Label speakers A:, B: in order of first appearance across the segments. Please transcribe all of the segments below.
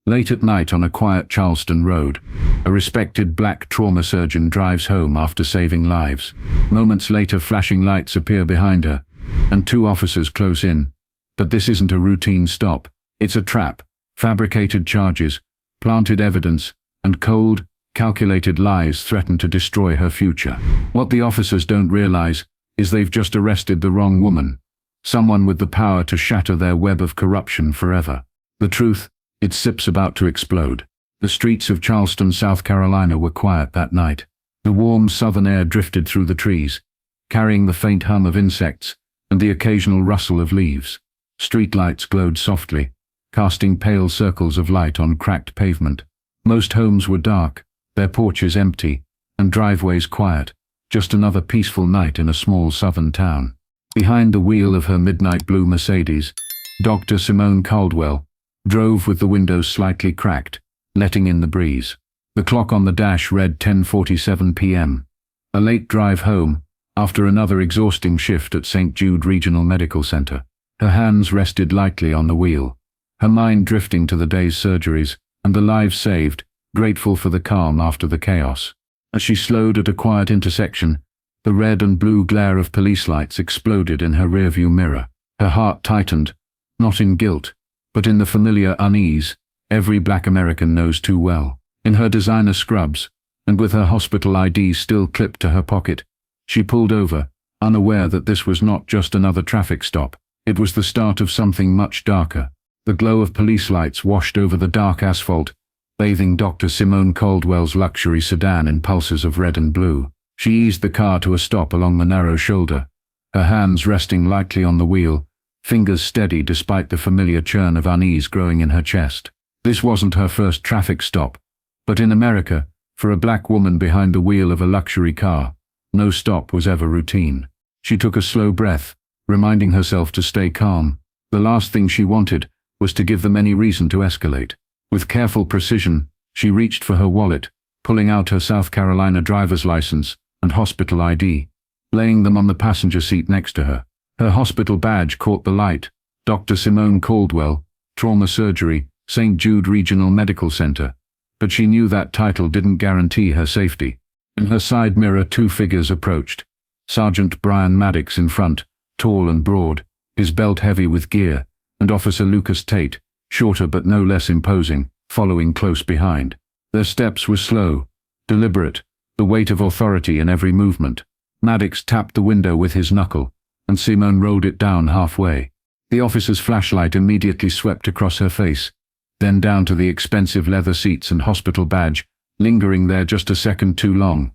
A: Late at night on a quiet Charleston road, a respected black trauma surgeon drives home after saving lives. Moments later, flashing lights appear behind her, and two officers close in. But this isn't a routine stop. It's a trap. Fabricated charges, planted evidence, and cold, calculated lies threaten to destroy her future. What the officers don't realize is they've just arrested the wrong woman, someone with the power to shatter their web of corruption forever. The truth, its sips about to explode. The streets of Charleston, South Carolina were quiet that night. The warm southern air drifted through the trees, carrying the faint hum of insects and the occasional rustle of leaves. Streetlights glowed softly, casting pale circles of light on cracked pavement. Most homes were dark, their porches empty, and driveways quiet. Just another peaceful night in a small southern town. Behind the wheel of her midnight blue Mercedes, Dr. Simone Caldwell drove with the windows slightly cracked, letting in the breeze. The clock on the dash read 10:47 p.m. A late drive home, after another exhausting shift at St. Jude Regional Medical Center. Her hands rested lightly on the wheel, her mind drifting to the day's surgeries and the lives saved, grateful for the calm after the chaos. As she slowed at a quiet intersection, the red and blue glare of police lights exploded in her rearview mirror. Her heart tightened, not in guilt, but in the familiar unease every black American knows too well. In her designer scrubs, and with her hospital ID still clipped to her pocket, she pulled over, unaware that this was not just another traffic stop. It was the start of something much darker. The glow of police lights washed over the dark asphalt, bathing Dr. Simone Caldwell's luxury sedan in pulses of red and blue. She eased the car to a stop along the narrow shoulder, her hands resting lightly on the wheel, fingers steady despite the familiar churn of unease growing in her chest. This wasn't her first traffic stop, but in America, for a black woman behind the wheel of a luxury car, no stop was ever routine. She took a slow breath, reminding herself to stay calm. The last thing she wanted was to give them any reason to escalate. With careful precision, she reached for her wallet, pulling out her South Carolina driver's license and hospital ID, laying them on the passenger seat next to her. Her hospital badge caught the light. Dr. Simone Caldwell, Trauma Surgery, St. Jude Regional Medical Center. But she knew that title didn't guarantee her safety. In her side mirror, two figures approached. Sergeant Brian Maddox in front, tall and broad, his belt heavy with gear, and Officer Lucas Tate, shorter but no less imposing, following close behind. Their steps were slow, deliberate, the weight of authority in every movement. Maddox tapped the window with his knuckle, and Simone rolled it down halfway. The officer's flashlight immediately swept across her face, then down to the expensive leather seats and hospital badge, lingering there just a second too long.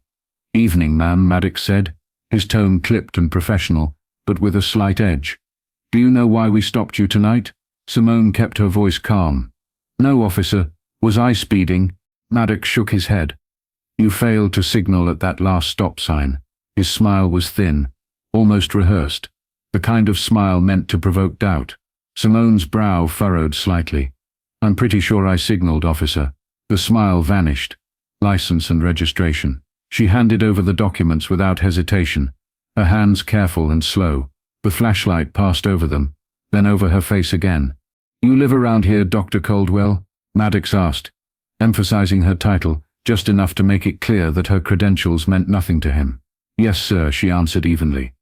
A: "Evening, ma'am," Maddox said, his tone clipped and professional, but with a slight edge. "Do you know why we stopped you tonight?" Simone kept her voice calm. "No, officer. Was I speeding?" Maddox shook his head. "You failed to signal at that last stop sign." His smile was thin, almost rehearsed, the kind of smile meant to provoke doubt. Simone's brow furrowed slightly. "I'm pretty sure I signaled, officer." The smile vanished. "License and registration." She handed over the documents without hesitation, her hands careful and slow. The flashlight passed over them, then over her face again. "You live around here, Dr. Caldwell?" Maddox asked, emphasizing her title just enough to make it clear that her credentials meant nothing to him. "Yes, sir," she answered evenly.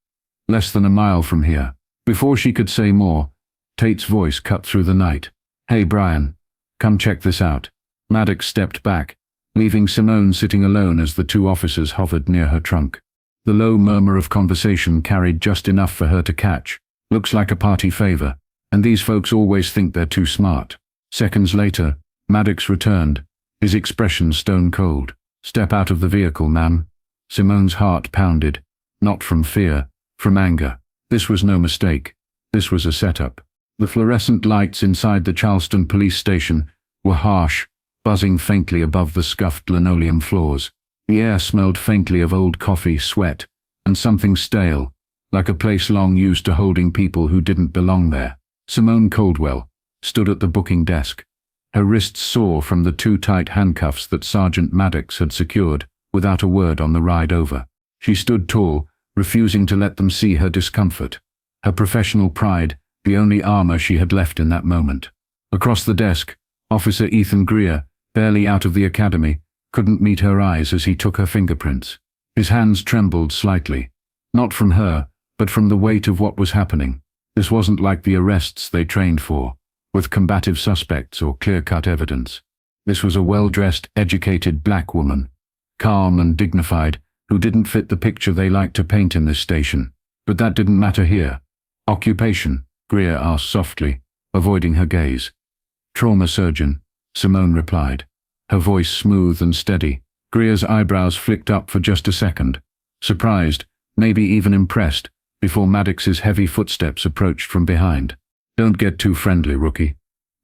A: "Less than a mile from here." Before she could say more, Tate's voice cut through the night. "Hey, Brian, come check this out." Maddox stepped back, leaving Simone sitting alone as the two officers hovered near her trunk. The low murmur of conversation carried just enough for her to catch. "Looks like a party favor, and these folks always think they're too smart." Seconds later, Maddox returned, his expression stone cold. "Step out of the vehicle, ma'am." Simone's heart pounded, not from fear, from anger. This was no mistake. This was a setup. The fluorescent lights inside the Charleston police station were harsh, buzzing faintly above the scuffed linoleum floors. The air smelled faintly of old coffee, sweat, and something stale, like a place long used to holding people who didn't belong there. Simone Caldwell stood at the booking desk, her wrists sore from the two tight handcuffs that Sergeant Maddox had secured, without a word on the ride over. She stood tall, refusing to let them see her discomfort, her professional pride the only armor she had left in that moment. Across the desk, Officer Ethan Greer, barely out of the academy, couldn't meet her eyes as he took her fingerprints. His hands trembled slightly. Not from her, but from the weight of what was happening. This wasn't like the arrests they trained for, with combative suspects or clear-cut evidence. This was a well-dressed, educated black woman, calm and dignified, who didn't fit the picture they liked to paint in this station. But that didn't matter here. Occupation? Greer asked softly, avoiding her gaze. Trauma surgeon, Simone replied, her voice smooth and steady. Greer's eyebrows flicked up for just a second, surprised, maybe even impressed, before Maddox's heavy footsteps approached from behind. "Don't get too friendly, rookie,"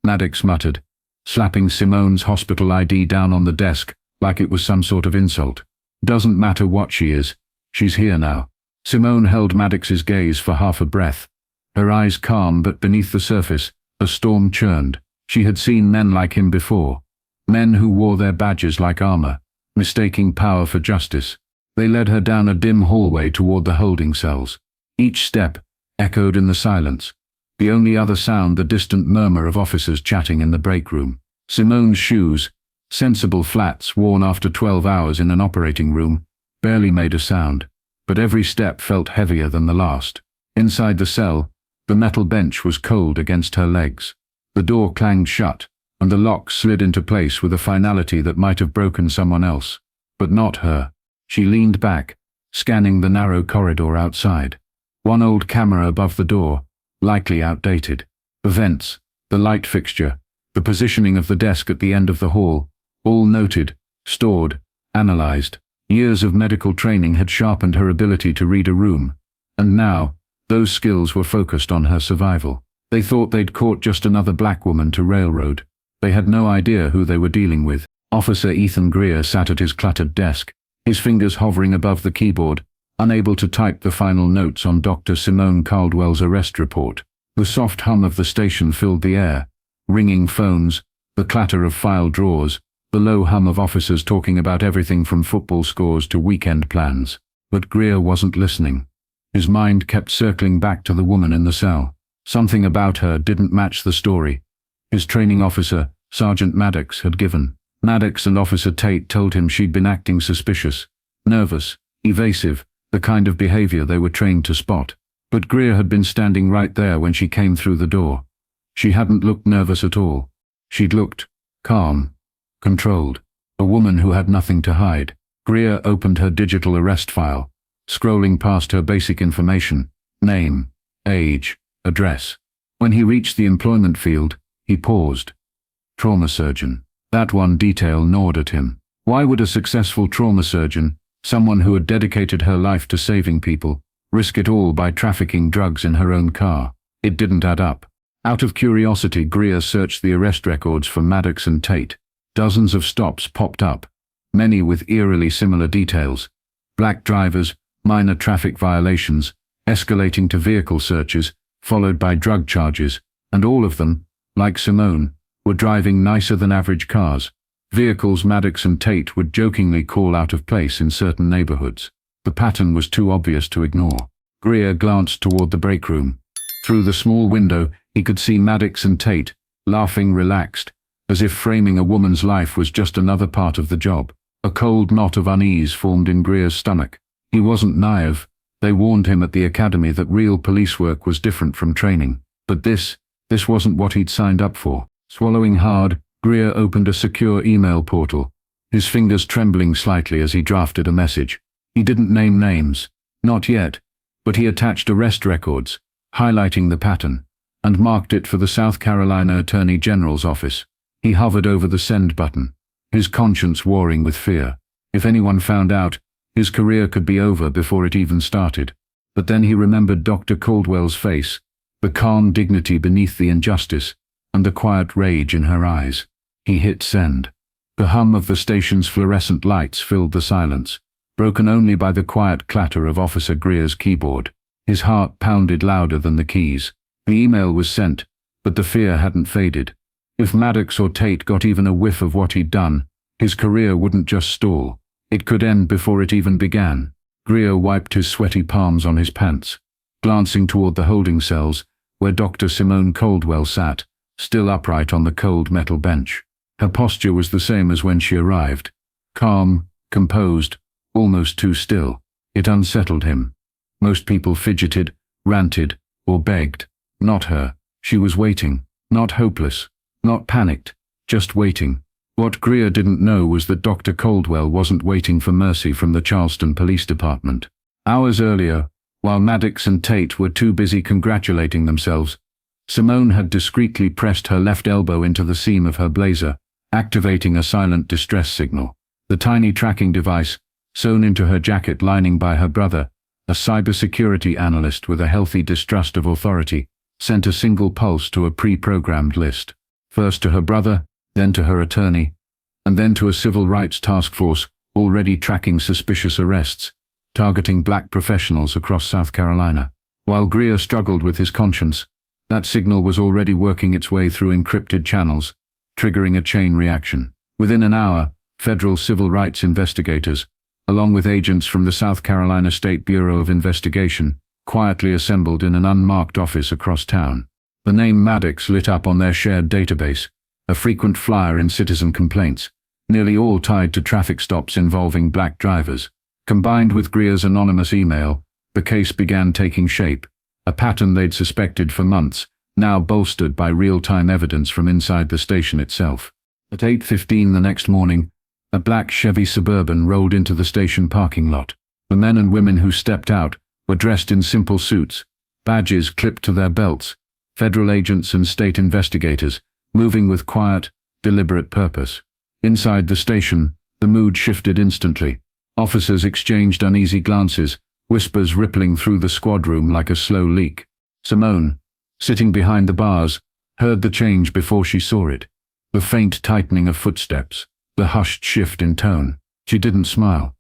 A: Maddox muttered, slapping Simone's hospital ID down on the desk like it was some sort of insult. "Doesn't matter what she is. She's here now." Simone held Maddox's gaze for half a breath, her eyes calm, but beneath the surface, a storm churned. She had seen men like him before, men who wore their badges like armor, mistaking power for justice. They led her down a dim hallway toward the holding cells. Each step echoed in the silence, the only other sound the distant murmur of officers chatting in the break room. Simone's shoes, sensible flats worn after 12 hours in an operating room, barely made a sound, but every step felt heavier than the last. Inside the cell, the metal bench was cold against her legs. The door clanged shut, and the lock slid into place with a finality that might have broken someone else, but not her. She leaned back, scanning the narrow corridor outside. One old camera above the door, likely outdated. The vents, the light fixture, the positioning of the desk at the end of the hall, all noted, stored, analyzed. Years of medical training had sharpened her ability to read a room, and now, those skills were focused on her survival. They thought they'd caught just another black woman to railroad. They had no idea who they were dealing with. Officer Ethan Greer sat at his cluttered desk, his fingers hovering above the keyboard, unable to type the final notes on Dr. Simone Caldwell's arrest report. The soft hum of the station filled the air, ringing phones, the clatter of file drawers, the low hum of officers talking about everything from football scores to weekend plans. But Greer wasn't listening. His mind kept circling back to the woman in the cell. Something about her didn't match the story his training officer, Sergeant Maddox, had given. Maddox and Officer Tate told him she'd been acting suspicious, nervous, evasive, the kind of behavior they were trained to spot. But Greer had been standing right there when she came through the door. She hadn't looked nervous at all. She'd looked calm, controlled, a woman who had nothing to hide. Greer opened her digital arrest file, scrolling past her basic information, name, age, address. When he reached the employment field, he paused. Trauma surgeon. That one detail gnawed at him. Why would a successful trauma surgeon, someone who had dedicated her life to saving people, risk it all by trafficking drugs in her own car? It didn't add up. Out of curiosity, Greer searched the arrest records for Maddox and Tate. Dozens of stops popped up, many with eerily similar details. Black drivers, minor traffic violations, escalating to vehicle searches, followed by drug charges, and all of them, like Simone, were driving nicer than average cars. Vehicles Maddox and Tate would jokingly call out of place in certain neighborhoods. The pattern was too obvious to ignore. Greer glanced toward the break room. Through the small window, he could see Maddox and Tate, laughing relaxed, as if framing a woman's life was just another part of the job. A cold knot of unease formed in Greer's stomach. He wasn't naive. They warned him at the academy that real police work was different from training. But this wasn't what he'd signed up for. Swallowing hard, Greer opened a secure email portal, his fingers trembling slightly as he drafted a message. He didn't name names, not yet, but he attached arrest records, highlighting the pattern, and marked it for the South Carolina Attorney General's office. He hovered over the send button, his conscience warring with fear. If anyone found out, his career could be over before it even started. But then he remembered Dr. Caldwell's face, the calm dignity beneath the injustice, and the quiet rage in her eyes. He hit send. The hum of the station's fluorescent lights filled the silence, broken only by the quiet clatter of Officer Greer's keyboard. His heart pounded louder than the keys. The email was sent, but the fear hadn't faded. If Maddox or Tate got even a whiff of what he'd done, his career wouldn't just stall. It could end before it even began. Greer wiped his sweaty palms on his pants, glancing toward the holding cells, where Dr. Simone Caldwell sat, still upright on the cold metal bench. Her posture was the same as when she arrived. Calm, composed, almost too still. It unsettled him. Most people fidgeted, ranted, or begged. Not her. She was waiting. Not hopeless. Not panicked. Just waiting. What Greer didn't know was that Dr. Caldwell wasn't waiting for mercy from the Charleston Police Department. Hours earlier, while Maddox and Tate were too busy congratulating themselves, Simone had discreetly pressed her left elbow into the seam of her blazer, activating a silent distress signal. The tiny tracking device, sewn into her jacket lining by her brother, a cybersecurity analyst with a healthy distrust of authority, sent a single pulse to a pre-programmed list. First to her brother, then to her attorney, and then to a civil rights task force already tracking suspicious arrests, targeting black professionals across South Carolina. While Greer struggled with his conscience, that signal was already working its way through encrypted channels, triggering a chain reaction. Within an hour, federal civil rights investigators, along with agents from the South Carolina State Bureau of Investigation, quietly assembled in an unmarked office across town. The name Maddox lit up on their shared database, a frequent flyer in citizen complaints, nearly all tied to traffic stops involving black drivers. Combined with Greer's anonymous email, the case began taking shape, a pattern they'd suspected for months, now bolstered by real-time evidence from inside the station itself. At 8:15 the next morning, a black Chevy Suburban rolled into the station parking lot. The men and women who stepped out were dressed in simple suits, badges clipped to their belts, federal agents and state investigators, moving with quiet, deliberate purpose. Inside the station, the mood shifted instantly. Officers exchanged uneasy glances, whispers rippling through the squad room like a slow leak. Simone, sitting behind the bars, heard the change before she saw it. The faint tightening of footsteps, the hushed shift in tone. She didn't smile.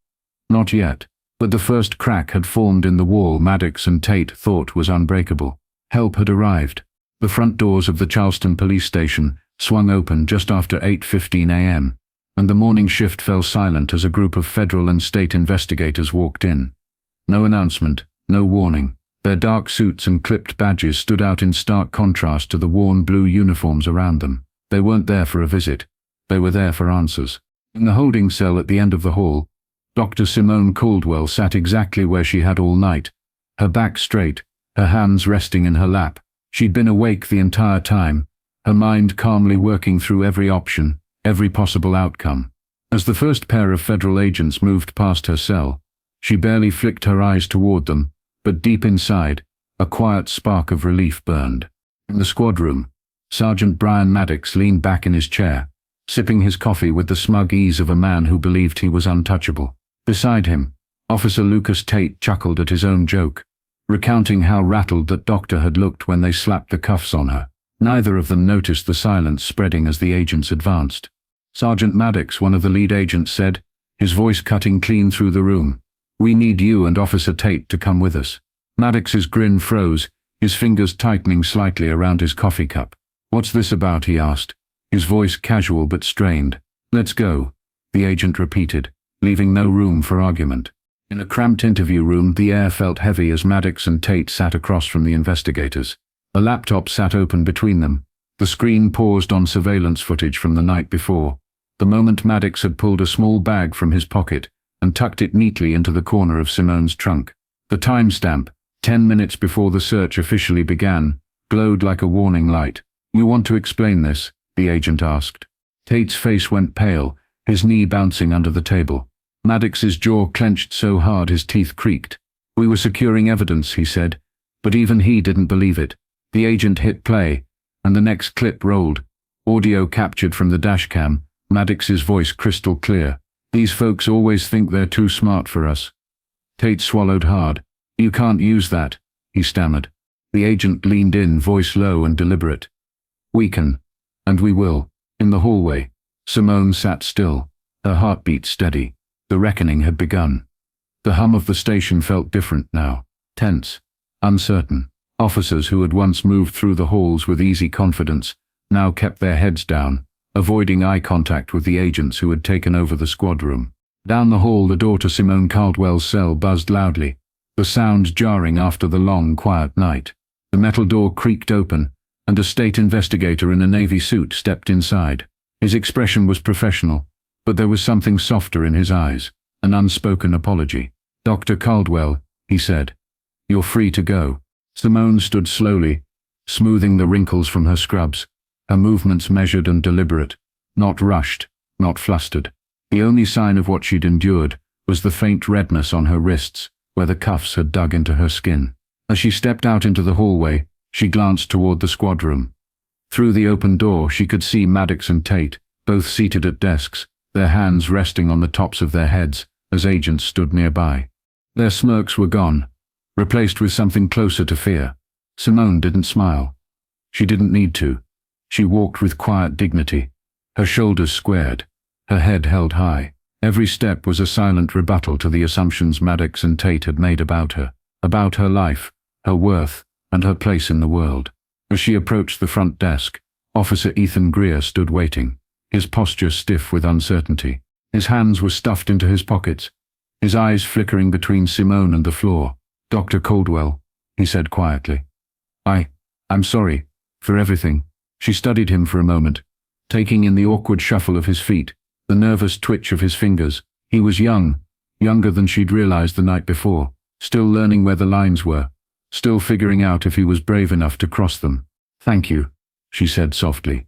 A: Not yet. But the first crack had formed in the wall Maddox and Tate thought was unbreakable. Help had arrived. The front doors of the Charleston police station swung open just after 8:15 a.m., and the morning shift fell silent as a group of federal and state investigators walked in. No announcement, no warning. Their dark suits and clipped badges stood out in stark contrast to the worn blue uniforms around them. They weren't there for a visit. They were there for answers. In the holding cell at the end of the hall, Dr. Simone Caldwell sat exactly where she had all night, her back straight, her hands resting in her lap. She'd been awake the entire time, her mind calmly working through every option, every possible outcome. As the first pair of federal agents moved past her cell, she barely flicked her eyes toward them, but deep inside, a quiet spark of relief burned. In the squad room, Sergeant Brian Maddox leaned back in his chair, sipping his coffee with the smug ease of a man who believed he was untouchable. Beside him, Officer Lucas Tate chuckled at his own joke, recounting how rattled that doctor had looked when they slapped the cuffs on her. Neither of them noticed the silence spreading as the agents advanced. Sergeant Maddox, one of the lead agents, said, his voice cutting clean through the room, "We need you and Officer Tate to come with us." Maddox's grin froze, his fingers tightening slightly around his coffee cup. "What's this about?" he asked, his voice casual but strained. "Let's go," the agent repeated, leaving no room for argument. In a cramped interview room, the air felt heavy as Maddox and Tate sat across from the investigators. A laptop sat open between them. The screen paused on surveillance footage from the night before, the moment Maddox had pulled a small bag from his pocket and tucked it neatly into the corner of Simone's trunk. The timestamp, 10 minutes before the search officially began, glowed like a warning light. "You want to explain this?" the agent asked. Tate's face went pale, his knee bouncing under the table. Maddox's jaw clenched so hard his teeth creaked. "We were securing evidence," he said, but even he didn't believe it. The agent hit play, and the next clip rolled. Audio captured from the dashcam, Maddox's voice crystal clear. "These folks always think they're too smart for us." Tate swallowed hard. "You can't use that," he stammered. The agent leaned in, voice low and deliberate. "We can, and we will." In the hallway, Simone sat still, her heartbeat steady. The reckoning had begun. The hum of the station felt different now, tense, uncertain. Officers who had once moved through the halls with easy confidence now kept their heads down, avoiding eye contact with the agents who had taken over the squad room. Down the hall, the door to Simone Caldwell's cell buzzed loudly, the sound jarring after the long, quiet night. The metal door creaked open, and a state investigator in a navy suit stepped inside. His expression was professional, but there was something softer in his eyes, an unspoken apology. "Dr. Caldwell," he said, "you're free to go." Simone stood slowly, smoothing the wrinkles from her scrubs, her movements measured and deliberate, not rushed, not flustered. The only sign of what she'd endured was the faint redness on her wrists, where the cuffs had dug into her skin. As she stepped out into the hallway, she glanced toward the squad room. Through the open door, she could see Maddox and Tate, both seated at desks, their hands resting on the tops of their heads as agents stood nearby. Their smirks were gone, replaced with something closer to fear. Simone didn't smile. She didn't need to. She walked with quiet dignity, her shoulders squared, her head held high. Every step was a silent rebuttal to the assumptions Maddox and Tate had made about her life, her worth, and her place in the world. As she approached the front desk, Officer Ethan Greer stood waiting, his posture stiff with uncertainty. His hands were stuffed into his pockets, his eyes flickering between Simone and the floor. "Dr. Caldwell," he said quietly. I'm sorry for everything." She studied him for a moment, taking in the awkward shuffle of his feet, the nervous twitch of his fingers. He was young, younger than she'd realized the night before, still learning where the lines were, still figuring out if he was brave enough to cross them. "Thank you," she said softly.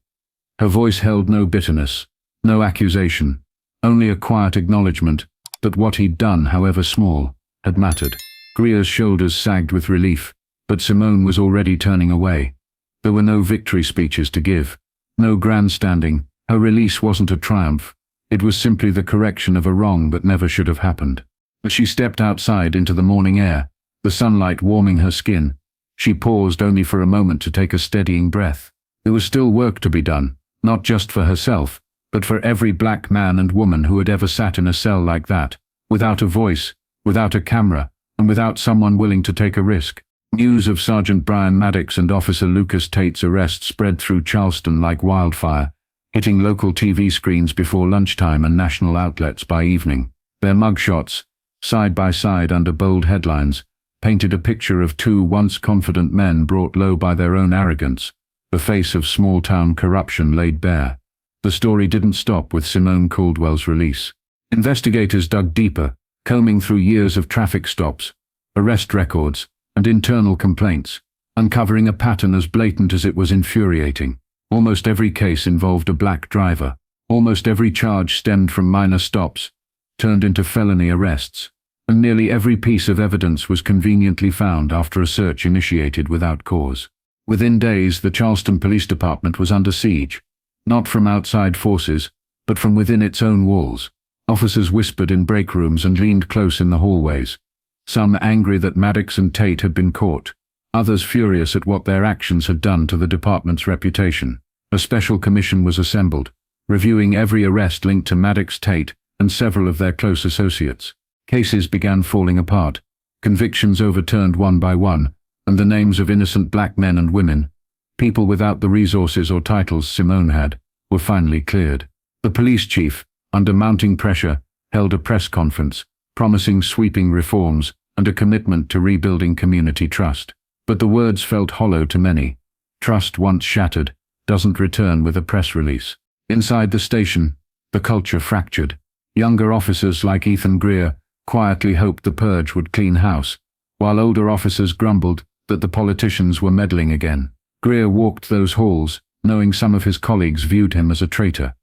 A: Her voice held no bitterness, no accusation, only a quiet acknowledgement that what he'd done, however small, had mattered. Greer's shoulders sagged with relief, but Simone was already turning away. There were no victory speeches to give, no grandstanding. Her release wasn't a triumph. It was simply the correction of a wrong that never should have happened. As she stepped outside into the morning air, the sunlight warming her skin, she paused only for a moment to take a steadying breath. There was still work to be done, not just for herself, but for every black man and woman who had ever sat in a cell like that, without a voice, without a camera, and without someone willing to take a risk. News of Sergeant Brian Maddox and Officer Lucas Tate's arrest spread through Charleston like wildfire, hitting local TV screens before lunchtime and national outlets by evening. Their mugshots, side by side under bold headlines, painted a picture of two once confident men brought low by their own arrogance, the face of small-town corruption laid bare. The story didn't stop with Simone Caldwell's release. Investigators dug deeper, combing through years of traffic stops, arrest records, and internal complaints, uncovering a pattern as blatant as it was infuriating. Almost every case involved a black driver. Almost every charge stemmed from minor stops, turned into felony arrests, and nearly every piece of evidence was conveniently found after a search initiated without cause. Within days, the Charleston Police Department was under siege, not from outside forces, but from within its own walls. Officers whispered in break rooms and leaned close in the hallways, some angry that Maddox and Tate had been caught, others furious at what their actions had done to the department's reputation. A special commission was assembled, reviewing every arrest linked to Maddox, Tate, and several of their close associates. Cases began falling apart, convictions overturned one by one, and the names of innocent black men and women, people without the resources or titles Simone had, were finally cleared. The police chief, under mounting pressure, held a press conference, promising sweeping reforms and a commitment to rebuilding community trust. But the words felt hollow to many. Trust once shattered doesn't return with a press release. Inside the station, the culture fractured. Younger officers like Ethan Greer quietly hoped the purge would clean house, while older officers grumbled that the politicians were meddling again. Greer walked those halls, knowing some of his colleagues viewed him as a traitor,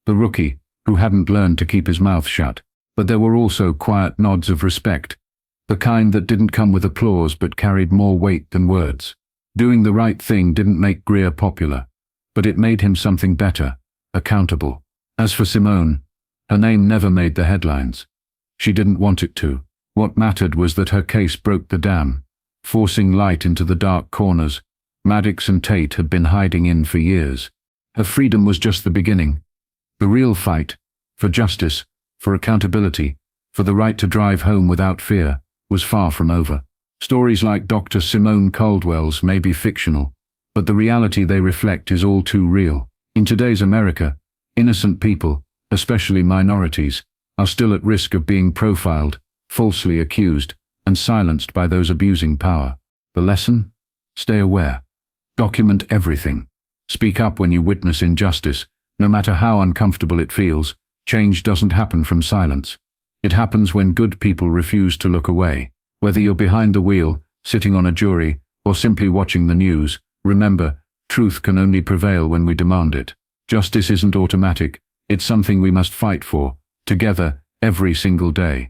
A: the rookie who hadn't learned to keep his mouth shut. But there were also quiet nods of respect, the kind that didn't come with applause but carried more weight than words. Doing the right thing didn't make Greer popular, but it made him something better, accountable. As for Simone, her name never made the headlines. She didn't want it to. What mattered was that her case broke the dam, forcing light into the dark corners Maddox and Tate had been hiding in for years. Her freedom was just the beginning. The real fight, for justice, for accountability, for the right to drive home without fear, was far from over. Stories like Dr. Simone Caldwell's may be fictional, but the reality they reflect is all too real. In today's America, innocent people, especially minorities, are still at risk of being profiled, falsely accused, and silenced by those abusing power. The lesson? Stay aware. Document everything. Speak up when you witness injustice, no matter how uncomfortable it feels. Change doesn't happen from silence. It happens when good people refuse to look away. Whether you're behind the wheel, sitting on a jury, or simply watching the news, remember, truth can only prevail when we demand it. Justice isn't automatic. It's something we must fight for, together, every single day.